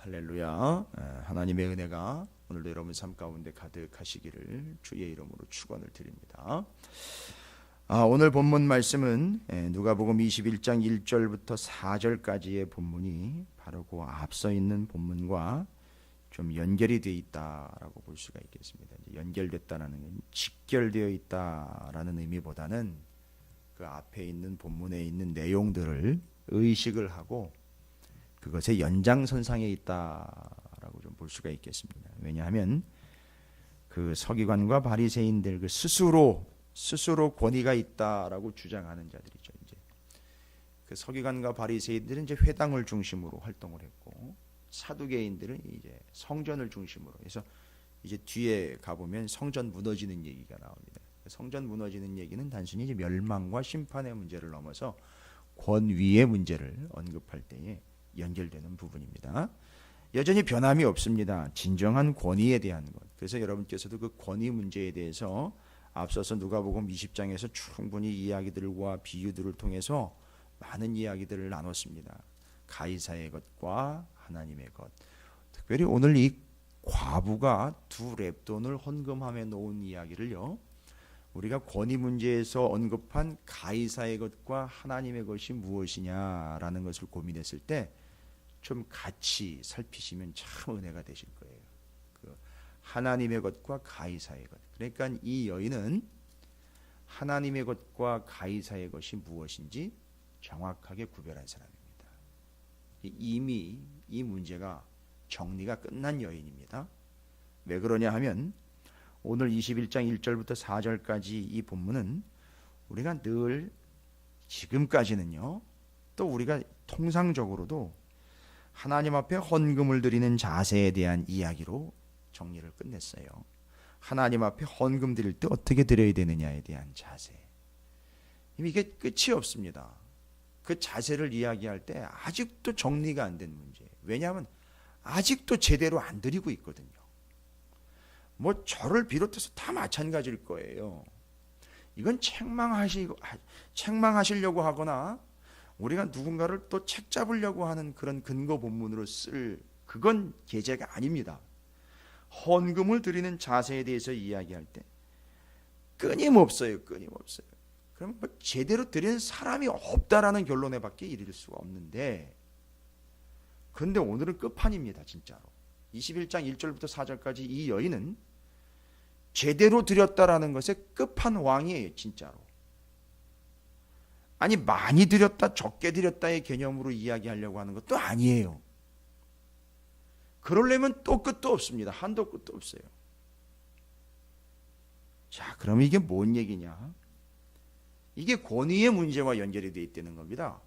할렐루야. 하나님의 은혜가 오늘도 여러분 삶 가운데 가득하시기를 주의 이름으로 축원을 드립니다. 오늘 본문 말씀은 누가복음 21장 1절부터 4절까지의 본문이 바로 그 앞서 있는 본문과 좀 연결이 되어 있다라고 볼 수가 있겠습니다. 연결됐다는 건 직결되어 있다라는 의미보다는 그 앞에 있는 본문에 있는 내용들을 의식을 하고 그것의 연장선상에 있다라고 좀 볼 수가 있겠습니다. 왜냐하면 그 서기관과 바리새인들 그 스스로 권위가 있다라고 주장하는 자들이죠. 이제 그 서기관과 바리새인들은 이제 회당을 중심으로 활동을 했고 사두개인들은 이제 성전을 중심으로 해서 이제 뒤에 가보면 성전 무너지는 얘기가 나옵니다. 성전 무너지는 얘기는 단순히 이제 멸망과 심판의 문제를 넘어서 권위의 문제를 언급할 때에 연결되는 부분입니다. 여전히 변함이 없습니다. 진정한 권위에 대한 것. 그래서 여러분께서도 그 권위 문제에 대해서 앞서서 누가복음 20장에서 충분히 이야기들과 비유들을 통해서 많은 이야기들을 나눴습니다. 가이사의 것과 하나님의 것. 특별히 오늘 이 과부가 두 렙돈을 헌금함에 놓은 이야기를요, 우리가 권위 문제에서 언급한 가이사의 것과 하나님의 것이 무엇이냐라는 것을 고민했을 때 좀 같이 살피시면 참 은혜가 되실 거예요. 그 하나님의 것과 가이사의 것. 그러니까 이 여인은 하나님의 것과 가이사의 것이 무엇인지 정확하게 구별한 사람입니다. 이미 이 문제가 정리가 끝난 여인입니다. 왜 그러냐 하면 오늘 21장 1절부터 4절까지 이 본문은 우리가 늘 지금까지는요, 또 우리가 통상적으로도 하나님 앞에 헌금을 드리는 자세에 대한 이야기로 정리를 끝냈어요. 하나님 앞에 헌금 드릴 때 어떻게 드려야 되느냐에 대한 자세. 이게 끝이 없습니다. 그 자세를 이야기할 때 아직도 정리가 안 된 문제. 왜냐하면 아직도 제대로 안 드리고 있거든요. 뭐 저를 비롯해서 다 마찬가지일 거예요. 이건 책망하시려고 하거나 우리가 누군가를 또 책 잡으려고 하는 그런 근거 본문으로 쓸 그건 계제가 아닙니다. 헌금을 드리는 자세에 대해서 이야기할 때 끊임없어요. 그럼 뭐 제대로 드리는 사람이 없다라는 결론에 밖에 이를 수가 없는데, 그런데 오늘은 끝판입니다. 진짜로 21장 1절부터 4절까지 이 여인은 제대로 드렸다라는 것의 끝판왕이에요. 진짜로. 아니 많이 드렸다 적게 드렸다의 개념으로 이야기하려고 하는 것도 아니에요. 그러려면 또 끝도 없습니다. 한도 끝도 없어요. 자, 그럼 이게 뭔 얘기냐? 이게 권위의 문제와 연결이 되어 있다는 겁니다.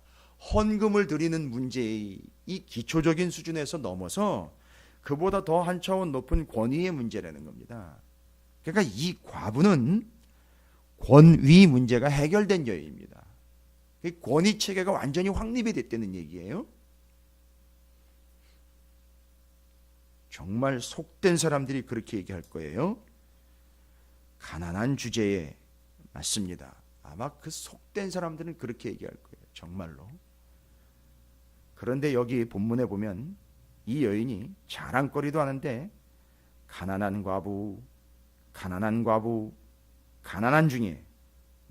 헌금을 드리는 문제의 이 기초적인 수준에서 넘어서 그보다 더 한 차원 높은 권위의 문제라는 겁니다. 그러니까 이 과부는 권위 문제가 해결된 여인입니다. 권위 체계가 완전히 확립이 됐다는 얘기예요. 정말 속된 사람들이 그렇게 얘기할 거예요. 가난한 주제에 맞습니다. 아마 그 속된 사람들은 그렇게 얘기할 거예요. 정말로. 그런데 여기 본문에 보면 이 여인이 자랑거리도 하는데 가난한 중에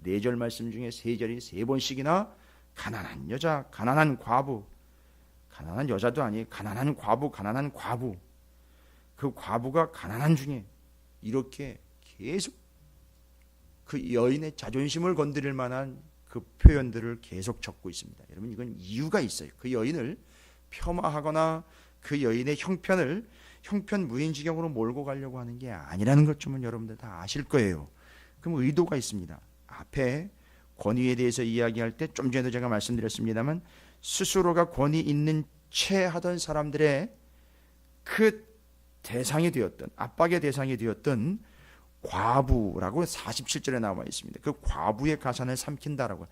4절 말씀 중에 3절이 3번씩이나 가난한 여자, 가난한 과부, 가난한 여자도 아니에요. 가난한 과부. 그 과부가 가난한 중에 이렇게 계속 그 여인의 자존심을 건드릴 만한 그 표현들을 계속 적고 있습니다. 여러분, 이건 이유가 있어요. 그 여인을 폄하하거나 그 여인의 형편 무인지경으로 몰고 가려고 하는 게 아니라는 것쯤은 여러분들 다 아실 거예요. 그럼 의도가 있습니다. 앞에 권위에 대해서 이야기할 때 좀 전에도 제가 말씀드렸습니다만 스스로가 권위 있는 채 하던 사람들의 그 대상이 되었던, 압박의 대상이 되었던 과부라고 47절에 나와 있습니다. 그 과부의 가산을 삼킨다라고.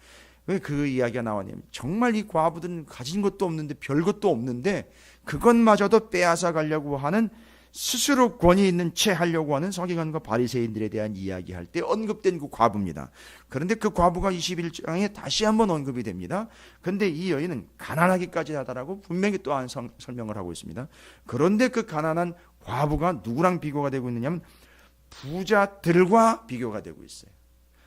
왜 그 이야기가 나왔냐면 정말 이 과부들은 가진 것도 없는데 별 것도 없는데 그것마저도 빼앗아 가려고 하는 스스로 권위 있는 채 하려고 하는 서기관과 바리새인들에 대한 이야기할 때 언급된 그 과부입니다. 그런데 그 과부가 21장에 다시 한번 언급이 됩니다. 그런데 이 여인은 가난하기까지 하다라고 분명히 또 한 설명을 하고 있습니다. 그런데 그 가난한 과부가 누구랑 비교가 되고 있느냐면 부자들과 비교가 되고 있어요.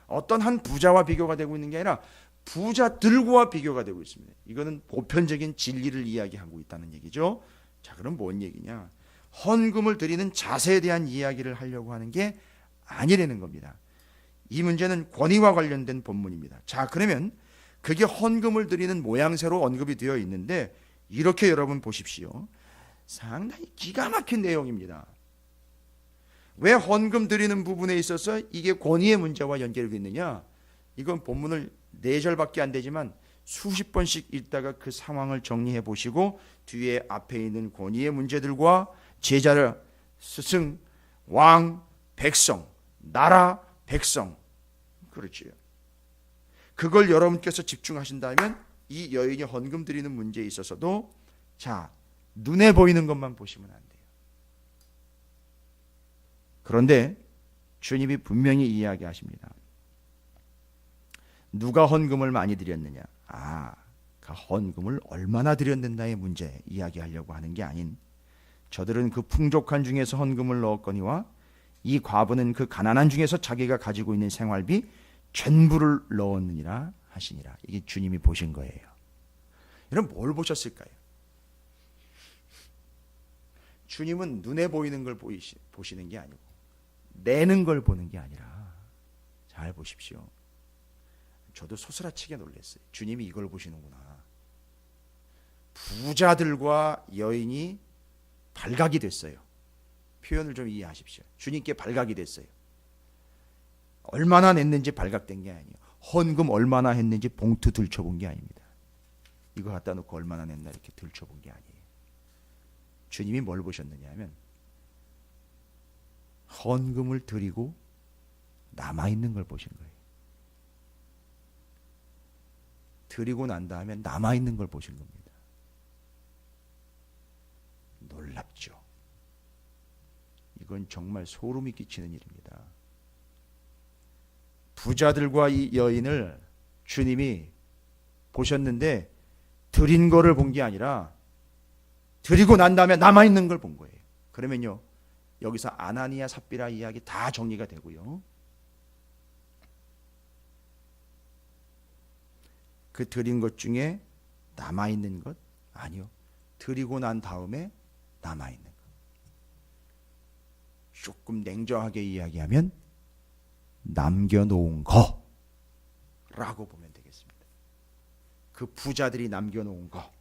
어떤 한 부자와 비교가 되고 있는 게 아니라 부자들과 비교가 되고 있습니다. 이거는 보편적인 진리를 이야기하고 있다는 얘기죠. 자, 그럼 뭔 얘기냐? 헌금을 드리는 자세에 대한 이야기를 하려고 하는 게 아니라는 겁니다. 이 문제는 권위와 관련된 본문입니다. 자, 그러면 그게 헌금을 드리는 모양새로 언급이 되어 있는데 이렇게 여러분 보십시오. 상당히 기가 막힌 내용입니다. 왜 헌금 드리는 부분에 있어서 이게 권위의 문제와 연결이 있느냐? 이건 본문을 4절밖에 안 되지만 수십 번씩 읽다가 그 상황을 정리해 보시고 뒤에 앞에 있는 권위의 문제들과 제자를 스승, 왕, 백성, 나라, 백성, 그렇지요. 그걸 여러분께서 집중하신다면 이 여인이 헌금 드리는 문제에 있어서도 자, 눈에 보이는 것만 보시면 안 돼요. 그런데 주님이 분명히 이야기하십니다. 누가 헌금을 많이 드렸느냐? 그 헌금을 얼마나 드렸는가의 문제 이야기하려고 하는 게 아닌 저들은 그 풍족한 중에서 헌금을 넣었거니와 이 과부는 그 가난한 중에서 자기가 가지고 있는 생활비 전부를 넣었느니라 하시니라. 이게 주님이 보신 거예요. 여러분 뭘 보셨을까요? 주님은 눈에 보이는 걸 보시는 게 아니고 내는 걸 보는 게 아니라 잘 보십시오. 저도 소스라치게 놀랐어요. 주님이 이걸 보시는구나. 부자들과 여인이 발각이 됐어요. 표현을 좀 이해하십시오. 주님께 발각이 됐어요. 얼마나 냈는지 발각된 게 아니에요. 헌금 얼마나 했는지 봉투 들춰본 게 아닙니다. 이거 갖다 놓고 얼마나 냈나 이렇게 들춰본 게 아니에요. 주님이 뭘 보셨느냐 하면 헌금을 드리고 남아있는 걸 보신 거예요. 드리고 난 다음에 남아있는 걸 보신 겁니다. 놀랍죠. 이건 정말 소름이 끼치는 일입니다. 부자들과 이 여인을 주님이 보셨는데 드린 거를 본 게 아니라 드리고 난 다음에 남아있는 걸 본 거예요. 그러면요 여기서 아나니아 삽비라 이야기 다 정리가 되고요. 그 드린 것 중에 남아있는 것? 아니요. 드리고 난 다음에 남아있는 것. 조금 냉정하게 이야기하면 남겨놓은 거라고 보면 되겠습니다. 그 부자들이 남겨놓은 거.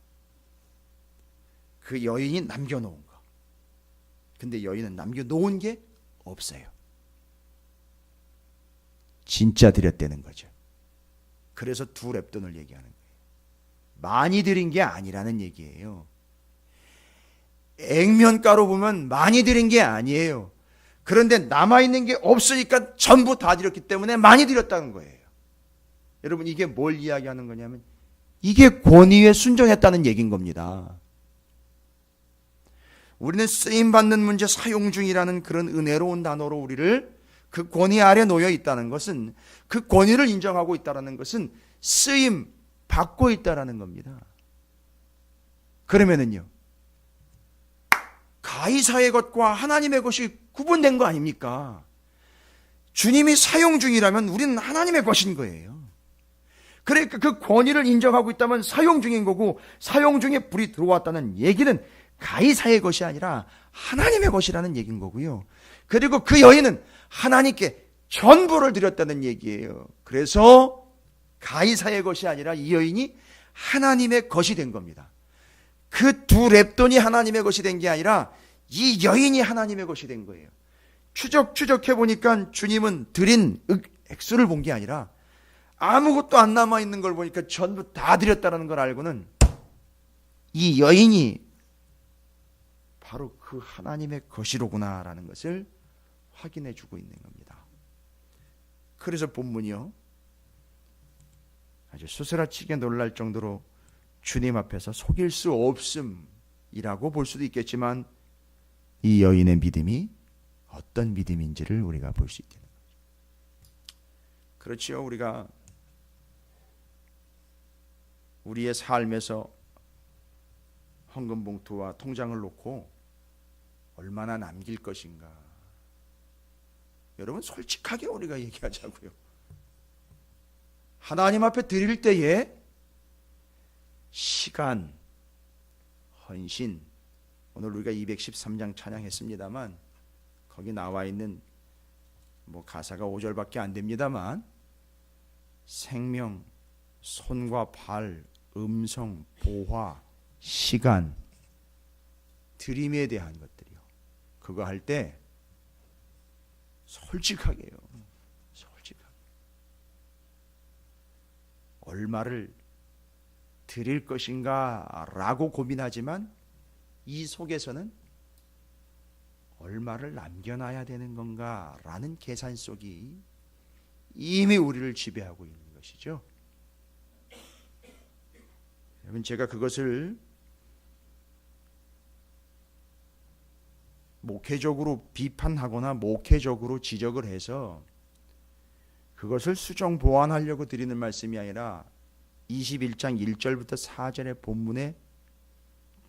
그 여인이 남겨놓은 거. 근데 여인은 남겨놓은 게 없어요. 진짜 드렸다는 거죠. 그래서 두 렙돈을 얘기하는 거예요. 많이 드린 게 아니라는 얘기예요. 액면가로 보면 많이 드린 게 아니에요. 그런데 남아있는 게 없으니까 전부 다 드렸기 때문에 많이 드렸다는 거예요. 여러분 이게 뭘 이야기하는 거냐면 이게 권위에 순종했다는 얘기인 겁니다. 우리는 쓰임받는 문제 사용 중이라는 그런 은혜로운 단어로 우리를 그 권위 아래 놓여 있다는 것은 그 권위를 인정하고 있다는 것은 쓰임 받고 있다는 겁니다. 그러면은요 가이사의 것과 하나님의 것이 구분된 거 아닙니까? 주님이 사용 중이라면 우리는 하나님의 것인 거예요. 그러니까 그 권위를 인정하고 있다면 사용 중인 거고 사용 중에 불이 들어왔다는 얘기는 가이사의 것이 아니라 하나님의 것이라는 얘기인 거고요. 그리고 그 여인은 하나님께 전부를 드렸다는 얘기예요. 그래서 가이사의 것이 아니라 이 여인이 하나님의 것이 된 겁니다. 그 두 렙돈이 하나님의 것이 된 게 아니라 이 여인이 하나님의 것이 된 거예요. 추적해 보니까 주님은 드린 액수를 본 게 아니라 아무것도 안 남아있는 걸 보니까 전부 다 드렸다는 걸 알고는 이 여인이 바로 그 하나님의 것이로구나라는 것을 확인해 주고 있는 겁니다. 그래서 본문이요 아주 수스라치게 놀랄 정도로 주님 앞에서 속일 수 없음이라고 볼 수도 있겠지만 이 여인의 믿음이 어떤 믿음인지를 우리가 볼 수 있겠습니다. 그렇지요. 우리가 우리의 삶에서 헌금 봉투와 통장을 놓고 얼마나 남길 것인가. 여러분 솔직하게 우리가 얘기하자고요. 하나님 앞에 드릴 때에 시간, 헌신, 오늘 우리가 213장 찬양했습니다만 거기 나와 있는 가사가 5절밖에 안 됩니다만 생명, 손과 발, 음성, 보화, 시간, 드림에 대한 것들이요. 그거 할 때 솔직하게요. 솔직하게. 얼마를 드릴 것인가 라고 고민하지만 이 속에서는 얼마를 남겨놔야 되는 건가 라는 계산 속이 이미 우리를 지배하고 있는 것이죠. 여러분 제가 그것을 목회적으로 비판하거나 목회적으로 지적을 해서 그것을 수정 보완하려고 드리는 말씀이 아니라 21장 1절부터 4절의 본문의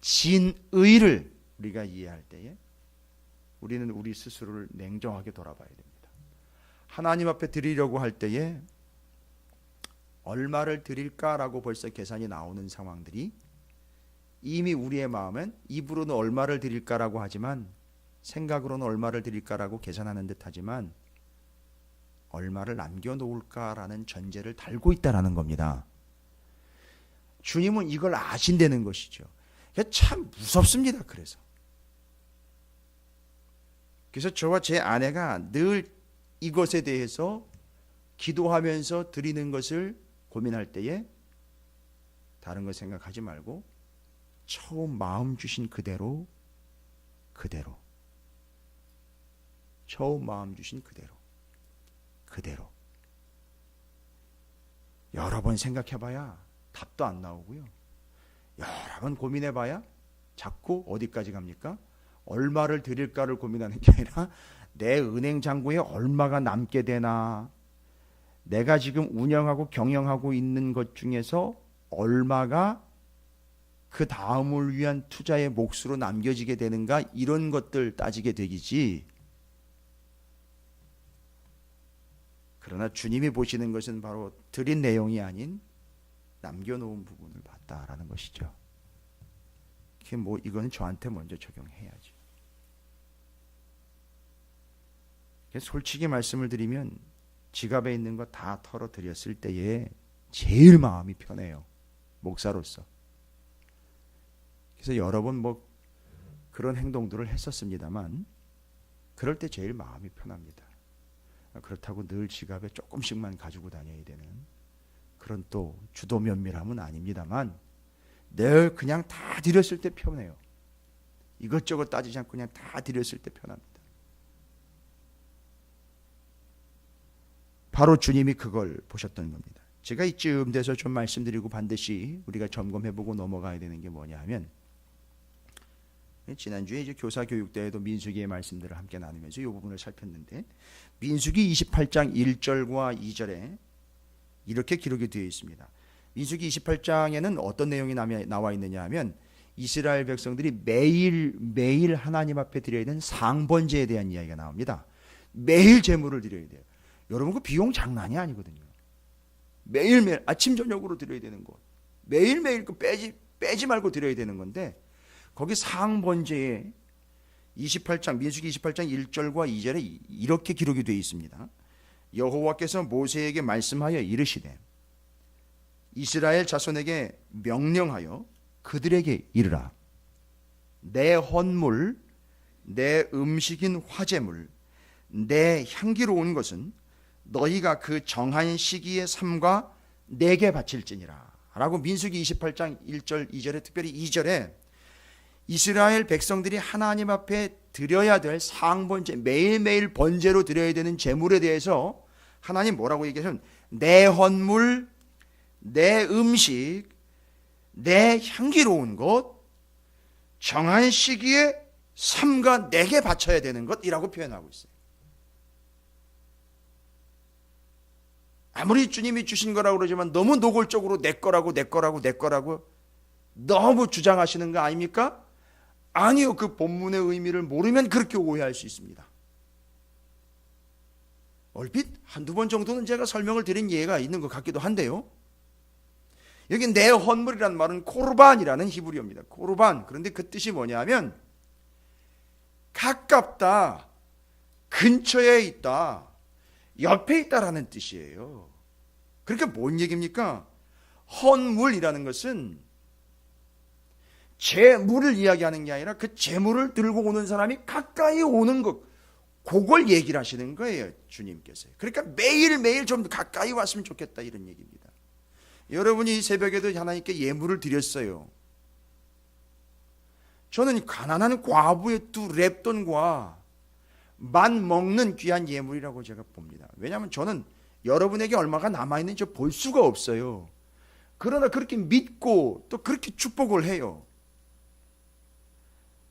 진의를 우리가 이해할 때에 우리는 우리 스스로를 냉정하게 돌아봐야 됩니다. 하나님 앞에 드리려고 할 때에 얼마를 드릴까라고 벌써 계산이 나오는 상황들이 이미 우리의 마음은 입으로는 얼마를 드릴까라고 하지만 생각으로는 얼마를 드릴까라고 계산하는 듯 하지만 얼마를 남겨놓을까라는 전제를 달고 있다라는 겁니다. 주님은 이걸 아신다는 것이죠. 참 무섭습니다. 그래서 저와 제 아내가 늘 이것에 대해서 기도하면서 드리는 것을 고민할 때에 다른 거 생각하지 말고 처음 마음 주신 그대로 처음 마음 주신 그대로 여러 번 생각해봐야 답도 안 나오고요. 여러 번 고민해봐야 자꾸 어디까지 갑니까? 얼마를 드릴까를 고민하는 게 아니라 내 은행 잔고에 얼마가 남게 되나, 내가 지금 운영하고 경영하고 있는 것 중에서 얼마가 그 다음을 위한 투자의 몫으로 남겨지게 되는가, 이런 것들 따지게 되기지. 그러나 주님이 보시는 것은 바로 드린 내용이 아닌 남겨놓은 부분을 봤다라는 것이죠. 이건 저한테 먼저 적용해야죠. 솔직히 말씀을 드리면 지갑에 있는 거 다 털어드렸을 때에 제일 마음이 편해요. 목사로서. 그래서 여러 번 그런 행동들을 했었습니다만 그럴 때 제일 마음이 편합니다. 그렇다고 늘 지갑에 조금씩만 가지고 다녀야 되는 그런 또 주도 면밀함은 아닙니다만 늘 그냥 다 드렸을 때 편해요. 이것저것 따지지 않고 그냥 다 드렸을 때 편합니다. 바로 주님이 그걸 보셨던 겁니다. 제가 이쯤 돼서 좀 말씀드리고 반드시 우리가 점검해보고 넘어가야 되는 게 뭐냐 하면, 지난주에 이제 교사 교육 때에도 민수기의 말씀들을 함께 나누면서 이 부분을 살폈는데, 민수기 28장 1절과 2절에 이렇게 기록이 되어 있습니다. 민수기 28장에는 어떤 내용이 나와 있느냐 하면 이스라엘 백성들이 매일 하나님 앞에 드려야 되는 상번제에 대한 이야기가 나옵니다. 매일 제물을 드려야 돼요. 여러분 그 비용 장난이 아니거든요. 매일매일 아침 저녁으로 드려야 되는 것, 매일매일 그 빼지 말고 드려야 되는 건데, 거기 상번제에 민수기 28장 1절과 2절에 이렇게 기록이 되어 있습니다. 여호와께서 모세에게 말씀하여 이르시되 이스라엘 자손에게 명령하여 그들에게 이르라. 내 헌물, 내 음식인 화제물, 내 향기로운 것은 너희가 그 정한 시기에 삼가 내게 바칠지니라 라고 민수기 28장 1절 2절에, 특별히 2절에 이스라엘 백성들이 하나님 앞에 드려야 될 상번제, 매일매일 번제로 드려야 되는 제물에 대해서 하나님 뭐라고 얘기하셨냐면 내 헌물, 내 음식, 내 향기로운 것, 정한 시기에 삼가 내게 바쳐야 되는 것이라고 표현하고 있어요. 아무리 주님이 주신 거라고 그러지만 너무 노골적으로 내 거라고 너무 주장하시는 거 아닙니까? 아니요. 그 본문의 의미를 모르면 그렇게 오해할 수 있습니다. 얼핏 한두 번 정도는 제가 설명을 드린 예가 있는 것 같기도 한데요. 여기 내 헌물이라는 말은 코르반이라는 히브리어입니다. 코르반. 그런데 그 뜻이 뭐냐면 가깝다, 근처에 있다, 옆에 있다라는 뜻이에요. 그러니까 뭔 얘기입니까? 헌물이라는 것은 재물을 이야기하는 게 아니라 그 재물을 들고 오는 사람이 가까이 오는 것, 그걸 얘기를 하시는 거예요, 주님께서. 그러니까 매일매일 좀 가까이 왔으면 좋겠다, 이런 얘기입니다. 여러분이 이 새벽에도 하나님께 예물을 드렸어요. 저는 가난한 과부의 2렙돈과 만 먹는 귀한 예물이라고 제가 봅니다. 왜냐하면 저는 여러분에게 얼마가 남아있는지 볼 수가 없어요. 그러나 그렇게 믿고 또 그렇게 축복을 해요.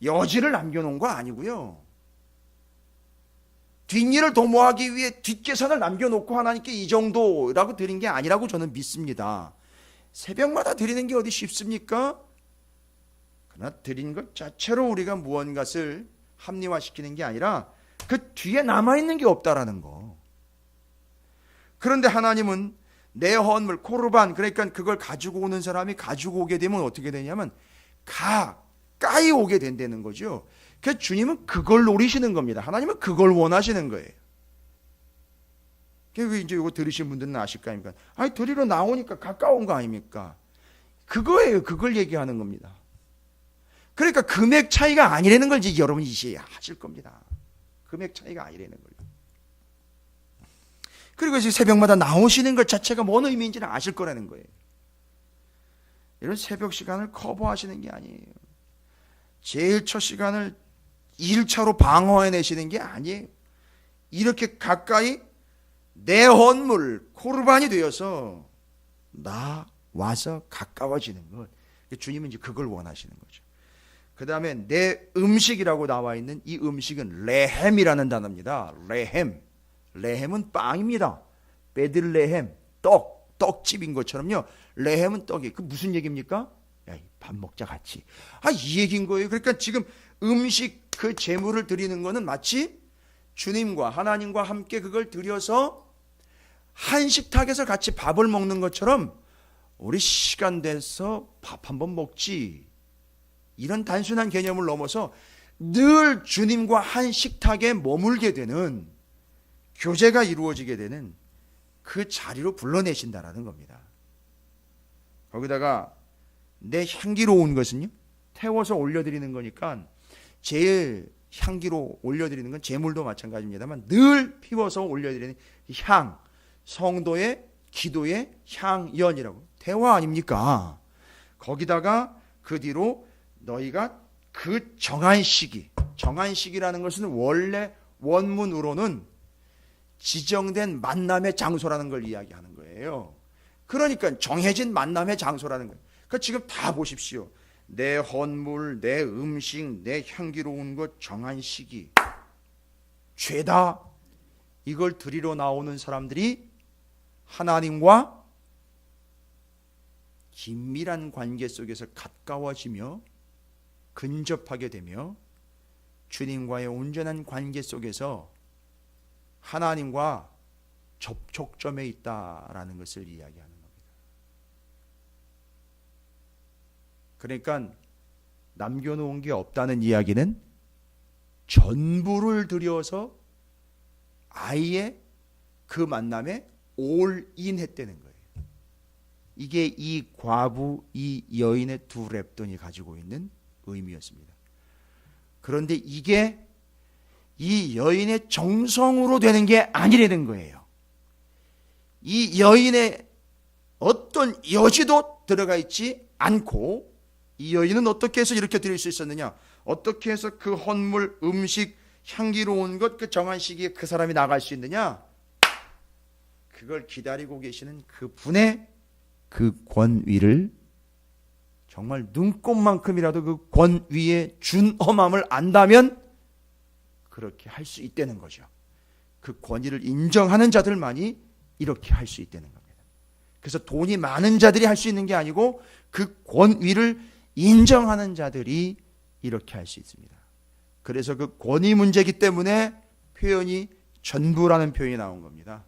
여지를 남겨놓은 거 아니고요. 뒷일을 도모하기 위해 뒷계산을 남겨놓고 하나님께 이 정도라고 드린 게 아니라고 저는 믿습니다. 새벽마다 드리는 게 어디 쉽습니까? 그러나 드린 것 자체로 우리가 무언가를 합리화시키는 게 아니라 그 뒤에 남아있는 게 없다라는 거. 그런데 하나님은 내 헌물, 코르반, 그러니까 그걸 가지고 오는 사람이 가지고 오게 되면 어떻게 되냐면 가까이 오게 된다는 거죠. 그래서 주님은 그걸 노리시는 겁니다. 하나님은 그걸 원하시는 거예요. 그래서 이제 이거 들으신 분들은 아실 거 아닙니까? 아니, 드리러 나오니까 가까운 거 아닙니까? 그거예요. 그걸 얘기하는 겁니다. 그러니까 금액 차이가 아니라는 걸 이제 여러분이 이해하실 겁니다. 금액 차이가 아니라는 거예요. 그리고 이제 새벽마다 나오시는 것 자체가 뭔 의미인지는 아실 거라는 거예요. 이런 새벽 시간을 커버하시는 게 아니에요. 제일 첫 시간을 1차로 방어해내시는 게 아니에요. 이렇게 가까이 내 헌물, 코르반이 되어서 나 와서 가까워지는 것. 주님은 이제 그걸 원하시는 거죠. 그 다음에 내 음식이라고 나와 있는 이 음식은 레헴이라는 단어입니다. 레헴은 빵입니다. 베들레헴, 떡집인 것처럼요. 레헴은 떡이. 그 무슨 얘기입니까? 야, 밥 먹자 같이. 이 얘기인 거예요. 그러니까 지금 음식 그 제물을 드리는 거는 마치 주님과 하나님과 함께 그걸 드려서 한 식탁에서 같이 밥을 먹는 것처럼 우리 시간 돼서 밥 한번 먹지. 이런 단순한 개념을 넘어서 늘 주님과 한 식탁에 머물게 되는, 교제가 이루어지게 되는 그 자리로 불러내신다라는 겁니다. 거기다가 내 향기로운 것은요, 태워서 올려드리는 거니까 제일 향기로 올려드리는 건 제물도 마찬가지입니다만 늘 피워서 올려드리는 향, 성도의 기도의 향연이라고, 대화 아닙니까? 거기다가 그 뒤로 너희가 그 정한 시기라는 것은 원래 원문으로는 지정된 만남의 장소라는 걸 이야기하는 거예요. 그러니까 정해진 만남의 장소라는 거예요. 그러니까 지금 다 보십시오. 내 헌물, 내 음식, 내 향기로운 것, 정한 시기, 죄다. 이걸 드리러 나오는 사람들이 하나님과 긴밀한 관계 속에서 가까워지며 근접하게 되며 주님과의 온전한 관계 속에서 하나님과 접촉점에 있다라는 것을 이야기하는 겁니다. 그러니까 남겨놓은 게 없다는 이야기는 전부를 들여서 아예 그 만남에 올인했다는 거예요. 이게 이 과부, 이 여인의 2렙돈이 가지고 있는 의미였습니다. 그런데 이게 이 여인의 정성으로 되는 게 아니라는 거예요. 이 여인의 어떤 여지도 들어가 있지 않고, 이 여인은 어떻게 해서 이렇게 드릴 수 있었느냐? 어떻게 해서 그 헌물, 음식, 향기로운 것, 그 정한 시기에 그 사람이 나갈 수 있느냐? 그걸 기다리고 계시는 그 분의 그 권위를 정말 눈꼽만큼이라도 그 권위의 준엄함을 안다면 그렇게 할 수 있다는 거죠. 그 권위를 인정하는 자들만이 이렇게 할 수 있다는 겁니다. 그래서 돈이 많은 자들이 할 수 있는 게 아니고 그 권위를 인정하는 자들이 이렇게 할 수 있습니다. 그래서 그 권위 문제이기 때문에 표현이 전부라는 표현이 나온 겁니다.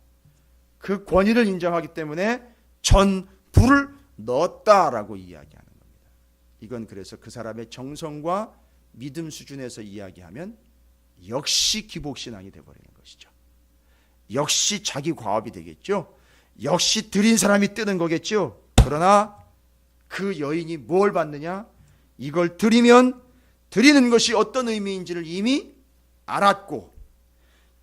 그 권위를 인정하기 때문에 전부를 넣었다라고 이야기하는 겁니다. 이건 그래서 그 사람의 정성과 믿음 수준에서 이야기하면 역시 기복신앙이 되어버리는 것이죠. 역시 자기 과업이 되겠죠. 역시 드린 사람이 뜨는 거겠죠. 그러나 그 여인이 뭘 받느냐? 이걸 드리면 드리는 것이 어떤 의미인지를 이미 알았고,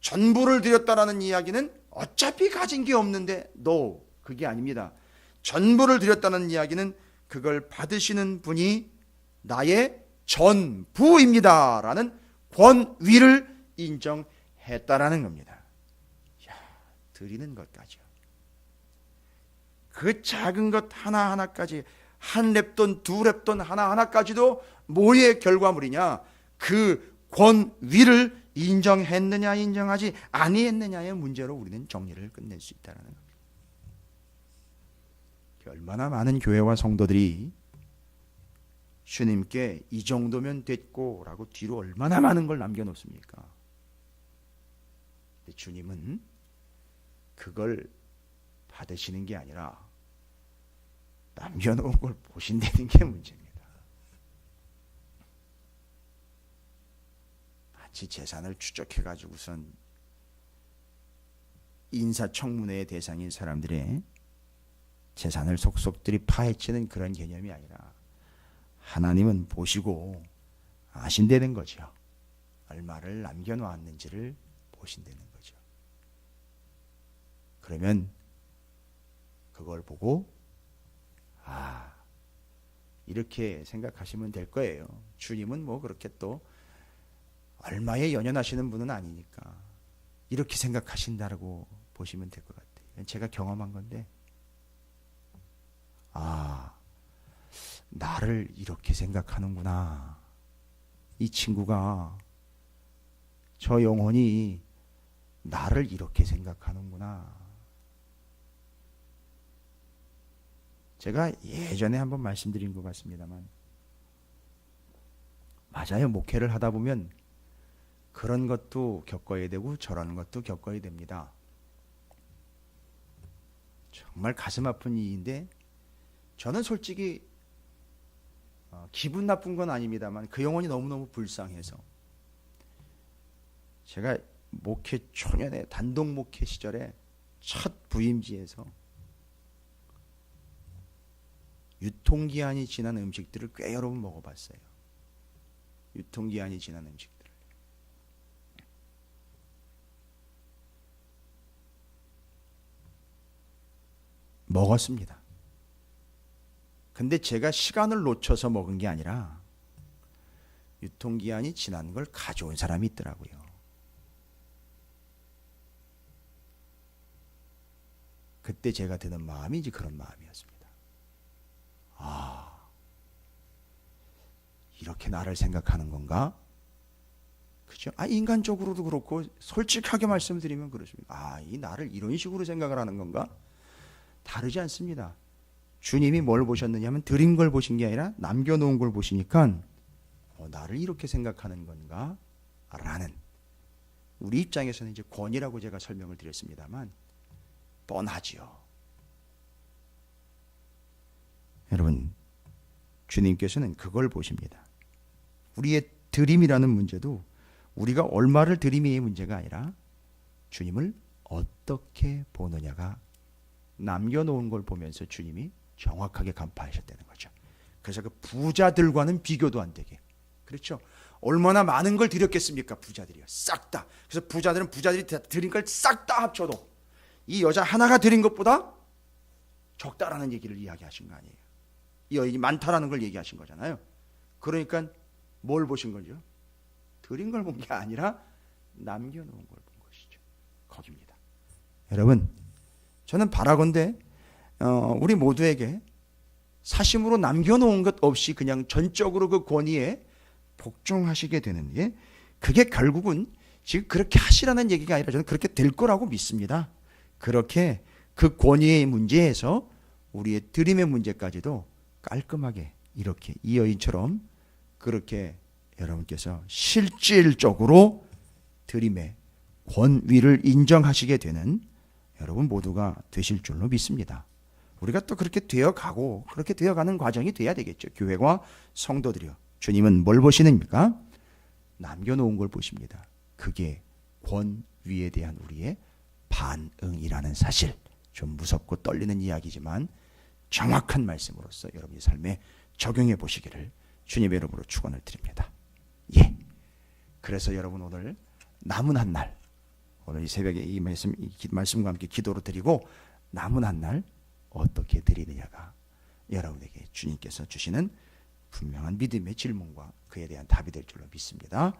전부를 드렸다라는 이야기는 어차피 가진 게 없는데 그게 아닙니다. 전부를 드렸다는 이야기는 그걸 받으시는 분이 나의 전부입니다 라는 권위를 인정했다라는 겁니다. 드리는 것까지요. 그 작은 것 하나하나까지, 한 렙돈, 두 렙돈 하나하나까지도 뭐의 결과물이냐? 그 권위를 인정했느냐 인정하지 아니했느냐의 문제로 우리는 정리를 끝낼 수 있다는 겁니다. 얼마나 많은 교회와 성도들이 주님께 이 정도면 됐고 라고 뒤로 얼마나 많은 걸 남겨놓습니까? 근데 주님은 그걸 받으시는 게 아니라 남겨놓은 걸 보신다는 게 문제입니다. 마치 재산을 추적해가지고선 인사청문회의 대상인 사람들의 재산을 속속들이 파헤치는 그런 개념이 아니라 하나님은 보시고 아신다는 거죠. 얼마를 남겨놓았는지를 보신다는 거죠. 그러면 그걸 보고 이렇게 생각하시면 될 거예요. 주님은 뭐 그렇게 또 얼마에 연연하시는 분은 아니니까 이렇게 생각하신다고 보시면 될 것 같아요. 제가 경험한 건데 나를 이렇게 생각하는구나. 이 친구가, 저 영혼이 나를 이렇게 생각하는구나. 제가 예전에 한번 말씀드린 것 같습니다만, 맞아요. 목회를 하다 보면 그런 것도 겪어야 되고 저런 것도 겪어야 됩니다. 정말 가슴 아픈 일인데, 저는 솔직히 기분 나쁜 건 아닙니다만 그 영혼이 너무너무 불쌍해서, 제가 목회 초년에 단독 목회 시절에 첫 부임지에서 유통기한이 지난 음식들을 꽤 여러 번 먹어봤어요. 유통기한이 지난 음식들을. 먹었습니다. 근데 제가 시간을 놓쳐서 먹은 게 아니라 유통기한이 지난 걸 가져온 사람이 있더라고요. 그때 제가 드는 마음이 이제 그런 마음이었습니다. 이렇게 나를 생각하는 건가? 그죠? 인간적으로도 그렇고 솔직하게 말씀드리면 그렇습니다. 이 나를 이런 식으로 생각을 하는 건가? 다르지 않습니다. 주님이 뭘 보셨느냐면 드린 걸 보신 게 아니라 남겨놓은 걸 보시니까 나를 이렇게 생각하는 건가? 라는, 우리 입장에서는 이제 권위라고 제가 설명을 드렸습니다만 뻔하지요. 여러분, 주님께서는 그걸 보십니다. 우리의 드림이라는 문제도 우리가 얼마를 드림의 문제가 아니라 주님을 어떻게 보느냐가, 남겨놓은 걸 보면서 주님이 정확하게 간파하셨다는 거죠. 그래서 그 부자들과는 비교도 안 되게, 그렇죠? 얼마나 많은 걸 드렸겠습니까? 부자들이요, 싹 다. 그래서 부자들은 부자들이 드린 걸 싹 다 합쳐도 이 여자 하나가 드린 것보다 적다라는 얘기를 이야기하신 거 아니에요. 이 여인이 많다라는 걸 얘기하신 거잖아요. 그러니까 뭘 보신 거죠? 드린 걸 본 게 아니라 남겨놓은 걸 본 것이죠. 거기입니다. 여러분, 저는 바라건대 우리 모두에게 사심으로 남겨놓은 것 없이 그냥 전적으로 그 권위에 복종하시게 되는 게, 그게 결국은 지금 그렇게 하시라는 얘기가 아니라 저는 그렇게 될 거라고 믿습니다. 그렇게 그 권위의 문제에서 우리의 드림의 문제까지도 깔끔하게 이렇게 이 여인처럼 그렇게 여러분께서 실질적으로 드림의 권위를 인정하시게 되는 여러분 모두가 되실 줄로 믿습니다. 우리가 또 그렇게 되어가고 그렇게 되어가는 과정이 돼야 되겠죠. 교회와 성도들이요. 주님은 뭘 보시는입니까? 남겨놓은 걸 보십니다. 그게 권위에 대한 우리의 반응이라는 사실. 좀 무섭고 떨리는 이야기지만 정확한 말씀으로서 여러분의 삶에 적용해 보시기를 주님의 이름으로 축원을 드립니다. 예. 그래서 여러분 오늘 남은 한 날, 오늘 이 새벽에 이 말씀과 함께 기도로 드리고 남은 한 날 어떻게 드리느냐가 여러분에게 주님께서 주시는 분명한 믿음의 질문과 그에 대한 답이 될 줄로 믿습니다.